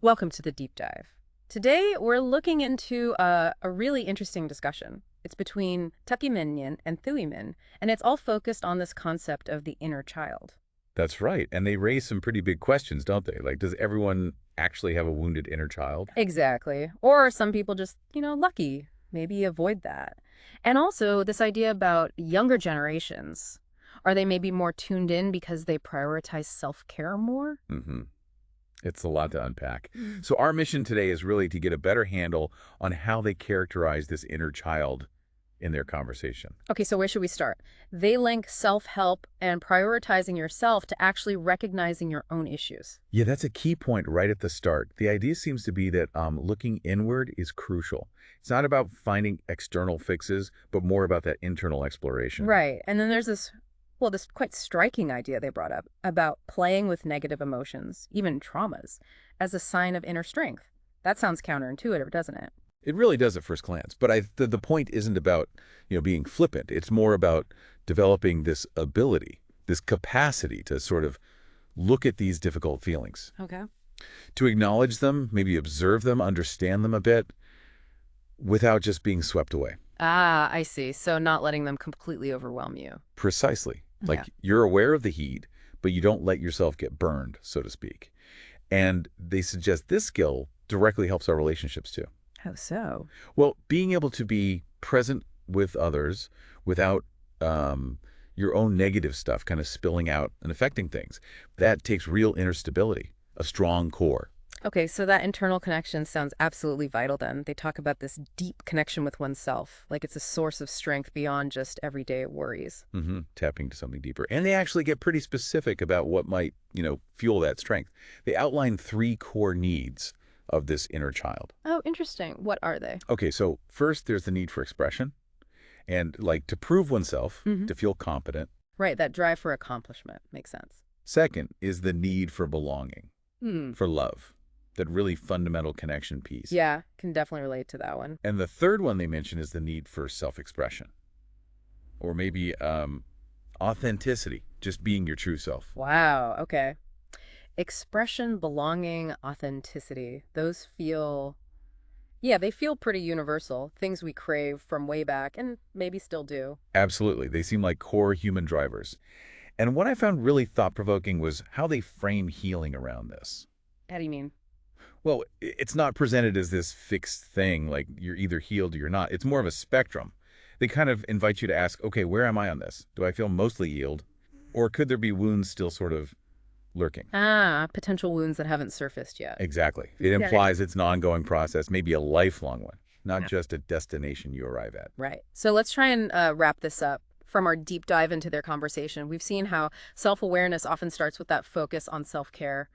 Welcome to the deep dive. Today, we're looking into a really interesting discussion. It's between Tukiminyan and Thuimin, and it's all focused on this concept of the inner child. That's right. And they raise some pretty big questions, don't they? Like, does everyone actually have a wounded inner child? Exactly. Or some people just, lucky, maybe avoid that. And also, this idea about younger generations. Are they maybe more tuned in because they prioritize self-care more? hmm It's a lot to unpack. Mm. So our mission today is really to get a better handle on how they characterize this inner child in their conversation. Okay, so where should we start? They link self-help and prioritizing yourself to actually recognizing your own issues. Yeah, that's a key point right at the start. The idea seems to be that looking inward is crucial. It's not about finding external fixes, but more about that internal exploration. Right. And then there's this quite striking idea they brought up about playing with negative emotions, even traumas, as a sign of inner strength. That sounds counterintuitive, doesn't it? It really does at first glance, but the point isn't about, being flippant. It's more about developing this ability, this capacity to sort of look at these difficult feelings, Okay. to acknowledge them, maybe observe them, understand them a bit, without just being swept away. Ah, I see. So not letting them completely overwhelm you. Precisely. Yeah. Like you're aware of the heat, but you don't let yourself get burned, so to speak. And they suggest this skill directly helps our relationships too. How so? Well, being able to be present with others without your own negative stuff kind of spilling out and affecting things, that takes real inner stability, a strong core. Okay, so that internal connection sounds absolutely vital then. They talk about this deep connection with oneself, like it's a source of strength beyond just everyday worries. Tapping to something deeper. And they actually get pretty specific about what might, fuel that strength. They outline three core needs of this inner child. Oh, interesting. What are they? Okay, so first there's the need for expression and like to prove oneself, Hmm. to feel competent. Right, that drive for accomplishment makes sense. Second is the need for belonging, Hmm. for love, that really fundamental connection piece. Yeah, can definitely relate to that one. And the third one they mention is the need for self-expression, or maybe authenticity, just being your true self. Wow, okay. Expression, belonging, authenticity. Those feel, yeah, they feel pretty universal. Things we crave from way back and maybe still do. Absolutely. They seem like core human drivers. And what I found really thought-provoking was how they frame healing around this. How do you mean? Well, it's not presented as this fixed thing, like you're either healed or you're not. It's more of a spectrum. They kind of invite you to ask, okay, where am I on this? Do I feel mostly healed? Or could there be wounds still sort of lurking? Ah, potential wounds that haven't surfaced yet. Exactly. It Yeah. implies it's an ongoing process, maybe a lifelong one, not Yeah. just a destination you arrive at. Right. So let's try and wrap this up. From our deep dive into their conversation, we've seen how self-awareness often starts with that focus on self-care.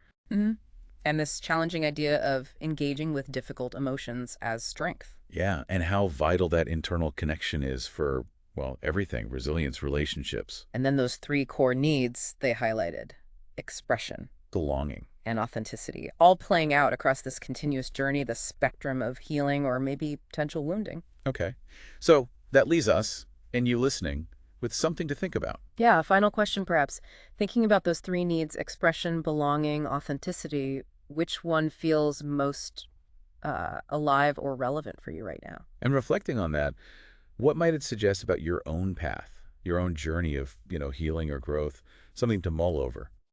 And this challenging idea of engaging with difficult emotions as strength. Yeah, and how vital that internal connection is for, well, everything, resilience, relationships, And then those three core needs they highlighted: expression belonging. and authenticity, all playing out across this continuous journey, the spectrum of healing or maybe potential wounding. Okay. So that leaves us, and you listening, with something to think about. Yeah, a final question perhaps. Thinking about those three needs: expression, belonging, authenticity, which one feels most alive or relevant for you right now? And reflecting on that, what might it suggest about your own path, your own journey of, healing or growth, something to mull over?